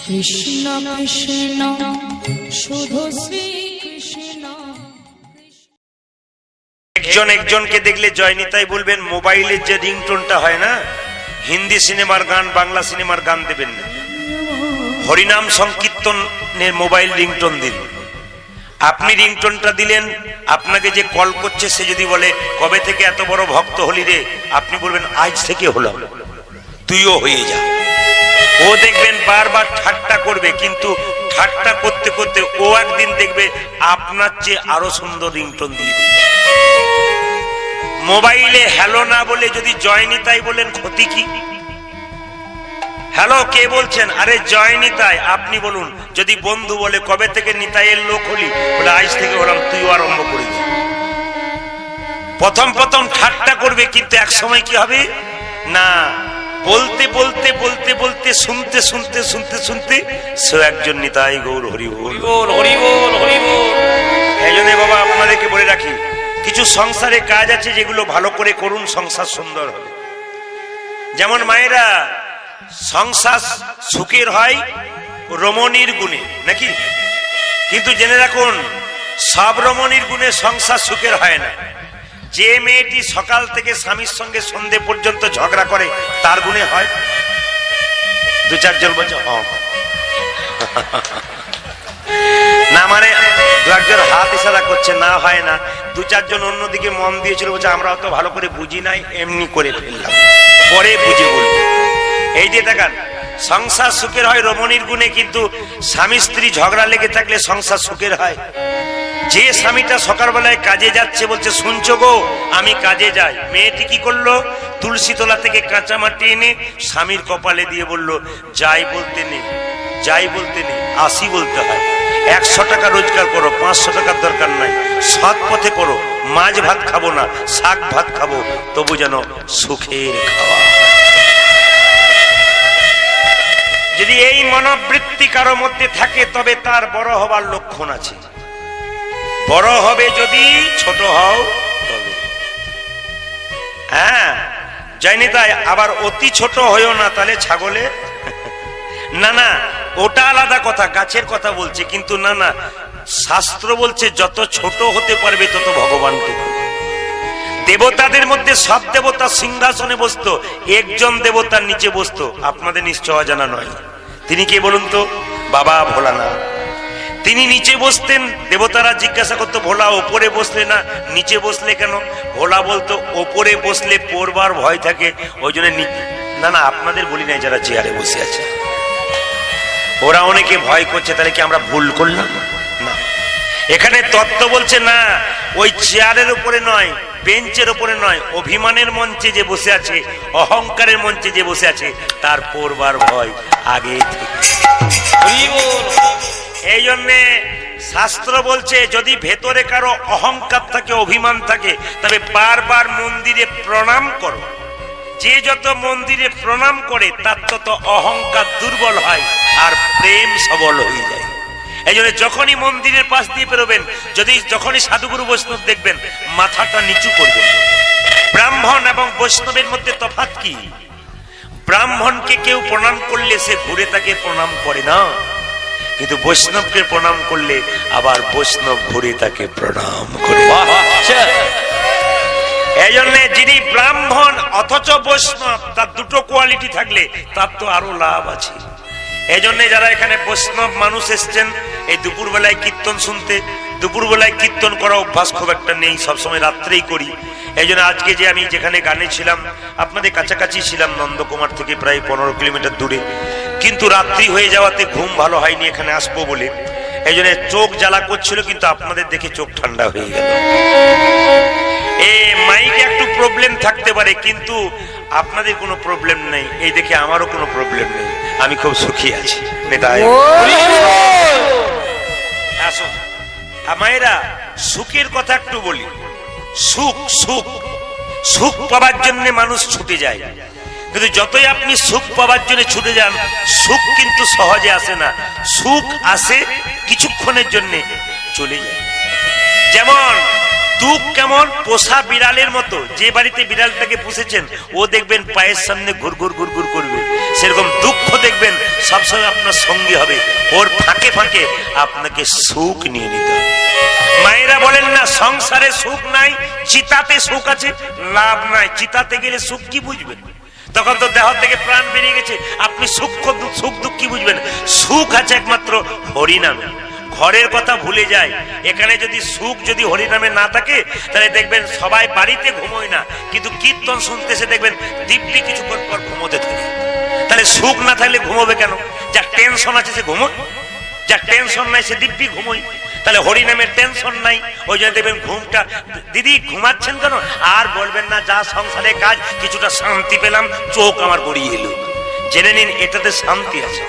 কৃষ্ণ কৃষ্ণ শুধু শ্রী কৃষ্ণ। একজনকে দেখলে জয়নিতাই বলবেন মোবাইলের যে রিংটোনটা হয় না, হিন্দি সিনেমার গান বাংলা সিনেমার গান দেবেন না, হরিনাম সংকীর্তনের মোবাইল রিংটোন দিন। আপনি রিংটোনটা দিলেন, আপনাকে যে কল করছে সে যদি বলে কবে থেকে এত বড় ভক্ত হলি রে, আপনি বলবেন আজ থেকে হলাম, তুইও হয়ে যা। ও দেখবেন বারবার ঠাট্টা করবে, কিন্তু ঠাট্টা করতে করতে ও একদিন দেখবে আপনার চেয়ে আরো সুন্দর রিংটোন দিয়ে দিচ্ছে। মোবাইলে হ্যালো না বলে যদি জয়নিতাই বলেন ক্ষতি কি? হ্যালো কে বলছেন? আরে জয়নিতাই, আপনি বলুন। যদি বন্ধু বলে কবে থেকে নিতাইয়ের লোক হলি, বলে আজ থেকে হলাম, তুইও আরম্ভ করে দে। প্রথম প্রথম ঠাট্টা করবে, কিন্তু এক সময় কি হবে না, বলতে বলতে বলতে বলতে শুনতে শুনতে শুনতে শুনতে সে একজন নিতাই গৌর হরি বল হরি বল হরি বল। এই জন্য বাবা আপনাদেরকে বলে রাখি, কিছু সংসারে কাজ আছে যেগুলো ভালো করে করুন, সংসার সুন্দর হবে। যেমন মায়েরা, সংসার সুখের হয় রমণীর গুণে, নাকি? কিন্তু জেনে রাখুন, সব রমণীর গুণে সংসার সুখের হয় না। যে মেয়েটি সকাল থেকে স্বামীর সঙ্গে সন্ধে পর্যন্ত ঝগড়া করে, তার গুণে হয়। দু চারজন বলছে না, মানে দু একজন হাত ইশারা করছে, না হয় না। দু চারজন অন্যদিকে মন দিয়েছিল, বলছে আমরা অত ভালো করে বুঝি নাই, এমনি করে ফেললাম, পরে বুঝে বলবো। এই যে দেখান, সংসার সুখের হয় রমণীর গুণে, কিন্তু স্বামী স্ত্রী ঝগড়া লেগে থাকলে সংসার সুখের হয়। যে স্বামীটা সকালবেলায় কাজে যাচ্ছে, বলছে শুনছো গো আমি কাজে যাই, মেয়েটি কি করলো, তুলসী তলা থেকে কাঁচা মাটি এনে স্বামীর কপালে দিয়ে বলল, যাই বলতে নেই, যাই বলতে নেই, আসি বলতে হয়। 100 টাকা রোজগার করো, 500 টাকার দরকার নাই, সৎ পথে করো, মাছ ভাত খাবো না, শাক ভাত খাবো, তবু যেন সুখের খাওয়া। যদি এই মনোবৃত্তি কারো মধ্যে থাকে, তবে তার বড় হবার লক্ষণ আছে। বড় হবে যদি, ছোট হও তবে। হ্যাঁ জয়নিতাই, আবার অতি ছোট হয়েও না, তাহলে ছাগলে না না, ওটা আলাদা কথা, গাছের কথা বলছে। কিন্তু না না, শাস্ত্র বলছে যত ছোট হতে পারবে তত ভগবানকে। দেবতাদের মধ্যে সব দেবতা সিংহাসনে বসতো, একজন দেবতার নিচে বসতো, আপনাদের নিশ্চয় অজানা নয়। তিনি কে বলুন তো? বাবা ভোলানাথ। তিনি নিচে বসতেন, দেবতারা জিজ্ঞাসা করতো ভোলা ওপরে বসলে না, নিচে বসলে কেন? ভোলা বলতো ওপরে বসলে পড়বার ভয় থাকে, ওই জন্য না না, আপনাদের বলি নাই যারা চেয়ারে বসে আছে, ওরা অনেকে ভয় করছে, তাহলে কি আমরা ভুল করলাম? না, এখানে তত্ত্ব বলছে না, ওই চেয়ারের উপরে নয়, বেঞ্চের উপরে নয়, অভিমানের মঞ্চে যে বসে আছে, অহংকারের মঞ্চে যে বসে আছে, তার পড়বার ভয় আগে থেকে। এই জন্যে শাস্ত্র বলছে, যদি ভেতরে কারো অহংকার থাকে, অভিমান থাকে, তবে বারবার মন্দিরে প্রণাম করো। যে যত মন্দিরে প্রণাম করে, তার তত অহংকার দুর্বল হয় আর প্রেম সবল হয়ে যায়। এই জন্য যখনই মন্দিরের পাশ দিয়ে বেরোবেন, যখনই সাধুগুরু বৈষ্ণব দেখবেন, মাথাটা নিচু করবেন। ব্রাহ্মণ এবং বৈষ্ণবের মধ্যে তফাৎ কি? ব্রাহ্মণকে কেউ প্রণাম করলে সে ঘুরে তাকে প্রণাম করে না, কিন্তু বৈষ্ণবকে প্রণাম করলে আবার বৈষ্ণব ঘুরে তাকে প্রণাম করে। এই জন্য যিনি ব্রাহ্মণ অথচ বৈষ্ণব, তার দুটো কোয়ালিটি থাকলে তার তো আরো লাভ আছে। এই জন্য যারা এখানে বৈষ্ণব মানুষ এসছেন, এই দুপুর বেলায় কীর্তন শুনতে, দুপুর বেলায় কীর্তন করা অভ্যাস খুব একটা নেই, সবসময় রাত্রেই করি। এই জন্য আজকে যে আমি যেখানে গানে ছিলাম, আপনাদের কাছাকাছি ছিলাম, নন্দকুমার থেকে প্রায় 15 কিলোমিটার দূরে, কিন্তু রাত্রি হয়ে যাওয়াতে ঘুম ভালো হয়নি এখানে আসবো বলে। এই জন্য চোখ জ্বালা করছিল, কিন্তু আপনাদের দেখে চোখ ঠান্ডা হয়ে গেল। মাইকে একটু প্রবলেম থাকতে পারে, কিন্তু আপনাদের কোনো প্রবলেম নেই, এই দেখে আমারও কোনো প্রবলেম নেই, আমি খুব সুখী আছি। মায়েরা, সুখের কথা একটু বলি। সুখ সুখ সুখ পাবার জন্য মানুষ ছুটে যায়, কিন্তু যতই আপনি সুখ পাবার জন্য ছুটে যান, সুখ কিন্তু সহজে আসে না। সুখ আসে কিছুক্ষণের জন্য, চলে যায়। যেমন দুঃখ কেমন, পোষা বিড়ালের মতো। যে বাড়িতে বিড়ালটাকে পুষেছেন, ও দেখবেন পায়ের সামনে ঘুরঘুর ঘুরঘুর করবে, সেরকম দুঃখ দেখবেন সবসময় আপনার সঙ্গী হবে, ওর ফাঁকে ফাঁকে আপনাকে সুখ নিয়ে নিতে হবে। মায়েরা বলেন না সংসারে সুখ নাই, চিতাতে সুখ আছে। লাভ নাই, চিতাতে গেলে সুখ কি বুঝবেন? তখন তো দেহ থেকে প্রাণ বেরিয়ে গেছে, আপনি সুখ দুঃখ কি বুঝবেন? সুখ আছে একমাত্র হরিনামে। ঘরের কথা ভুলে যায়, এখানে যদি সুখ যদি হরিনামে না থাকে তাহলে দেখবেন সবাই বাড়িতে ঘুমোয় না, কিন্তু কীর্তন শুনতেছে দেখবেন দিব্যি কিছুক্ষণ পর ঘুমোতে থাকে। তাহলে সুখ না থাকলে ঘুমোবে কেন? যার টেনশন আছে সে ঘুমোয়, যার টেনশন নাই সে দিব্যি ঘুমোয়। তাহলে হরিনামের টেনশন নাই, ওই জন্য দেখবেন ঘুমটা। দিদি ঘুমাচ্ছেন কেন? আর বলবেন না যা সংসারে কাজ, কিছুটা শান্তি পেলাম, চোখ আমার গড়িয়ে এলো। জেনে নিন এটাতে শান্তি আছে,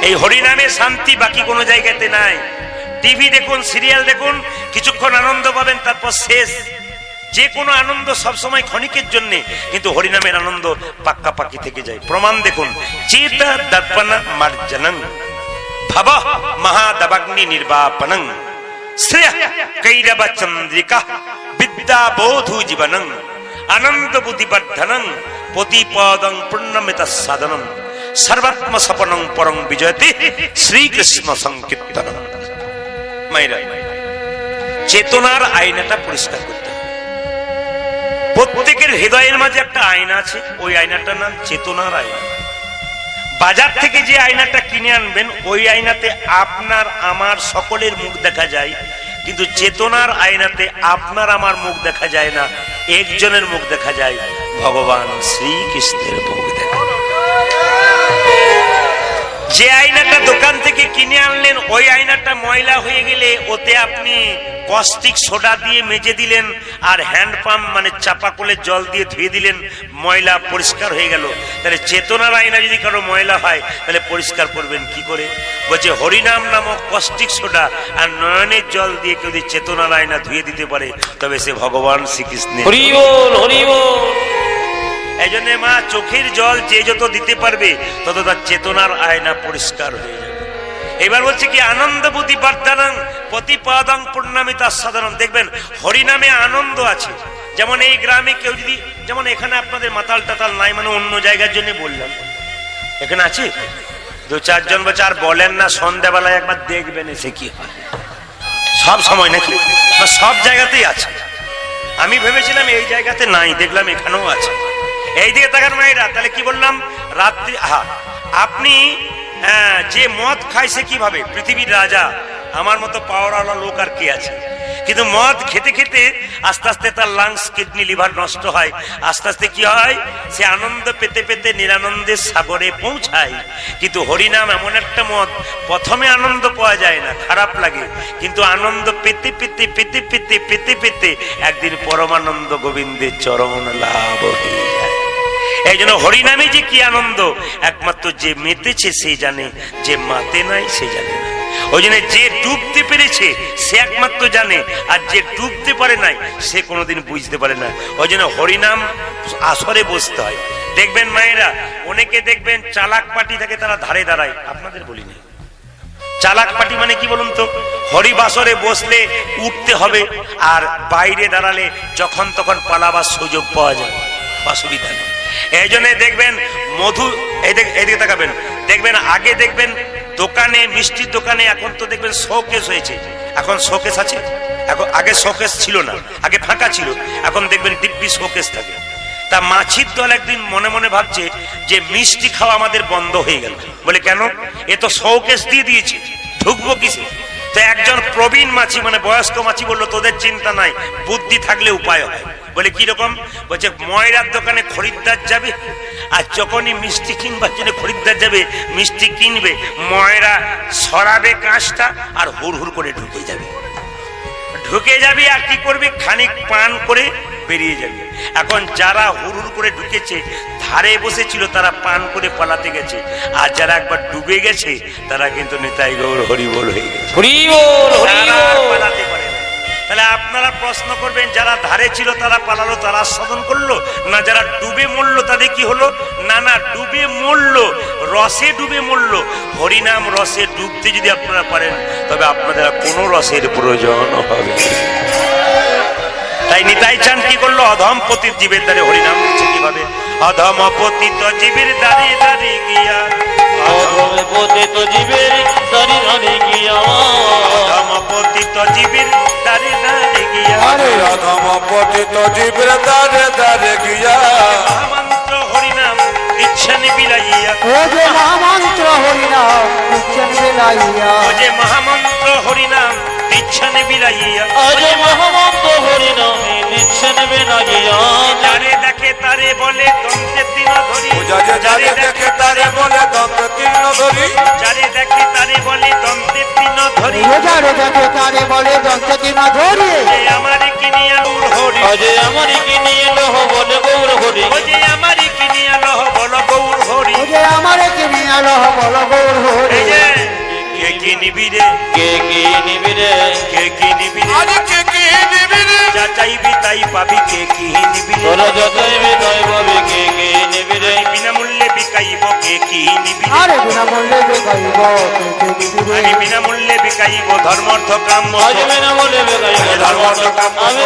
এই হরিনামে শান্তি, বাকি কোনো জায়গাতে নাই। টিভি দেখুন, সিরিয়াল দেখুন, কিছুক্ষণ আনন্দ পাবেন, তারপর শেষ। যে কোনো আনন্দ সবসময় ক্ষণিকের জন্য, কিন্তু হরিনামের আনন্দ পাক্কা পাকি থেকে যায়। প্রমাণ দেখুন, চেতা দর্পণ মার্জনং ভব মহাদবগ্নি নির্বাপনং শ্রেয় কৈরব চন্দ্রিকা বিদ্যা বোধু জীবনং আনন্দ বুদ্ধিবর্ধনং প্রতিপদং পুণ্যমিত সাধনং সর্বাত্ম সপনং পরং বিজয়তে শ্রীকৃষ্ণ সংকীর্তনং। মায়েরা, চেতনার আয়নাটা পরিষ্কার করতে হবে। প্রত্যেকের হৃদয়ের মাঝে একটা আয়না আছে, ওই আয়নাটার নাম চেতনার আয়না। বাজার থেকে যে আয়নাটা কিনে আনবেন, ওই আয়নাতে আপনার আমার সকলের মুখ দেখা যায়, কিন্তু চেতনার আয়নাতে আপনার আমার মুখ দেখা যায় না, একজনের মুখ দেখা যায়, ভগবান শ্রীকৃষ্ণের মুখ দেখা যায়। যে আয়নাটা দোকান থেকে কিনে আনলেন, ওই আয়নাটা ময়লা হয়ে গেলে ওতে আপনি কস্টিক সোডা দিয়ে মেজে দিলেন, আর হ্যান্ড পাম্প মানে চাপা কলে জল দিয়ে ধুয়ে দিলেন, ময়লা পরিষ্কার হয়ে গেল। তাহলে চেতনার আয়না যদি কারো ময়লা হয়, তাহলে পরিষ্কার করবেন কি করে? বলছে হরিনাম নামক কস্টিক সোডা আর নয়নের জল দিয়ে কেউ যদি চেতনার আয়না ধুয়ে দিতে পারে, তবে সে ভগবান শ্রীকৃষ্ণের। হরি বল, হরি বল। এই জন্য মা, চোখের জল যে যত দিতে পারবে তত তার চেতনার আয়না পরিষ্কার হয়ে যাবে। এবার বলছে কি, আনন্দ বুদ্ধি বর্ধনং প্রতিপদং পূর্ণমিতা সাধনং। দেখবেন হরিনামে আনন্দ আছে। যেমন এই গ্রামে কেউ যদি, যেমন এখানে আপনাদের মাতাল টাতাল নাই, মানে অন্য জায়গার জন্য বললাম, এখানে আছে দু চারজন বলছে, আর বলেন না, সন্ধ্যাবেলায় একবার দেখবেন এসে কি হয়। সব সময় নাকি? সব জায়গাতেই আছে। আমি ভেবেছিলাম এই জায়গাতে নাই, দেখলাম এখানেও আছে। এই দিকে তাকান মায়েরা, তাহলে কি বললাম? রাত্রি, আপনি যে মদ খায় সে কিভাবে? পৃথিবীর রাজা, আমার মতো পাওয়ারওয়ালা লোক আর কে আছে? কিন্তু মদ খেতে খেতে আস্তে আস্তে তার লাংস, কিডনি, লিভার নষ্ট হয়। আস্তে আস্তে কি হয়? সে আনন্দ পেতে পেতে নিরানন্দের সাগরে পৌঁছায়। কিন্তু হরিনাম এমন একটা মদ, প্রথমে আনন্দ পাওয়া যায় না, খারাপ লাগে, কিন্তু আনন্দ পেতে পেতে পেতে পেতে পেতে পেতে একদিন পরমানন্দ গোবিন্দের চরণ লাভ হয়ে যায়। এই জন্য হরিনামে যে কি আনন্দ, একমাত্র যে মেতেছে সে জানে, যে মাতে নাই সে জানে না। ওই জন্য যে ডুবতে পেরেছে সে একমাত্র জানে, আর যে ডুবতে পারে নাই সে কোনোদিন বুঝতে পারে না। ওই জন্য হরিনাম আসরে বসতে হয়। দেখবেন মায়েরা, অনেকে দেখবেন চালাক পাটি থাকে, তারা ধারে দাঁড়ায়। আপনাদের বলিনি, চালাক পাটি মানে কি বলুন তো? হরিবাসরে বসলে উঠতে হবে, আর বাইরে দাঁড়ালে যখন তখন পালাবার সুযোগ পাওয়া যায়, অসুবিধা নেই। এই জন্য দেখবেন মধু, এদিকে তাকাবেন, দেখবেন আগে দেখবেন দোকানে, মিষ্টির দোকানে, এখন তো দেখবেন শোকেস হয়েছে। এখন শোকেস আছে, এখন আগে শোকেস ছিল না, আগে ফাঁকা ছিল, এখন দেখবেন দিব্যি শোকেস থাকে। তা মাছির দল একদিন মনে মনে ভাবছে যে মিষ্টি খাওয়া আমাদের বন্ধ হয়ে গেল। বলে কেন? এ তো শোকেস দিয়ে দিয়েছে, ঢুকবো কিসে? তো একজন প্রবীণ মাছি, মানে বয়স্ক মাছি বললো, তোদের চিন্তা নাই, বুদ্ধি থাকলে উপায় হয়। বলে কি রকম? বলছে ময়রার দোকানে খরিদ্দার যাবে, আর যখনই মিষ্টি কিনবার জন্য খরিদ্দার যাবে, মিষ্টি কিনবে, ময়রা সরাবে কাঁচটা আর হুড় হুড় করে ঢুকে যাবে, আর কি করবে? খানিক পান করে বেরিয়ে যাবে। এখন যারা হুড় হুড় করে ঢুকেছে, ধারে বসেছিল, তারা পান করে পালাতে গেছে, আর যারা একবার ডুবে গেছে তারা কিন্তু নিতাই গৌর হরি বল হয়ে গেছে, পালাতে পারে না। তাহলে আপনারা প্রশ্ন করবেন, যারা ধারে ছিল তারা পালালো, তারা আস্বাদন করলো না? যারা ডুবে মরলো তাদের কি হলো? না না, ডুবে মরলো, রসে ডুবে মরলো। হরিনাম রসে ডুবতে যদি আপনারা পারেন, তবে আপনাদের কোনো রসের প্রয়োজন হবে। তাই নিতাই চান কি করলো? অধম পতির জীবের দ্বারে হরিনাম দিচ্ছে। কিভাবে? অধম পতিত জীবের দ্বারে দ্বারে গিয়া অধম পতিত জীবের দ্বারে দ্বারে গিয়া অধম পতিত জীবের দ্বারে দ্বারে গিয়া আরে অধম পতিত জীবের দ্বারে দ্বারে গিয়া মহামন্ত্র হরিনাম দিচ্ছেন বিলাইয়া ও যে মহামন্ত্র হরিনাম দিচ্ছেন বিলাইয়া ও যে মহামন্ত্র হরিনাম দিচ্ছেন বিলাইয়া আজ মহামন্ত্র হরিনামে দিচ্ছেন বেনাগিয়া যারে দেখে তারে বলে দন্তে তিন ধরি যারে যারে দেখে তারে বলে দন্ত তীর্ণ ধরি যারে দেখে তারে বলে দন্তে তিন ধরি রোজারে দেখে তারে বলে দন্তকিনা ধরি যে আমারে কিনিয়া উর হরি আজ আমারই কি নিয়ে লহ বলে গৌর হরি ও যে আমারে কিনিয়া লহ বল গৌর হরি ও যে আমারে কিনে আলো বল গৌর হরি এই যে কে কি নিবি রে কে কি নিবি রে কে কি নিবি রে আরে কে কি নিবি রে যা চাইবি তাই পাবি কে কি নিবি রে তোরা যতই বিদায় পাবি কে কি নিবি রে বিনামূল্যে বিকাইব কে কি নিবি রে আরে বিনামূল্যে বেকাইব কে দিবি রে আমি বিনামূল্যে বিকাইব ধর্মার্থ কাম আজ বিনা বলে বেগাইব ধর্মার্থ কাম আমি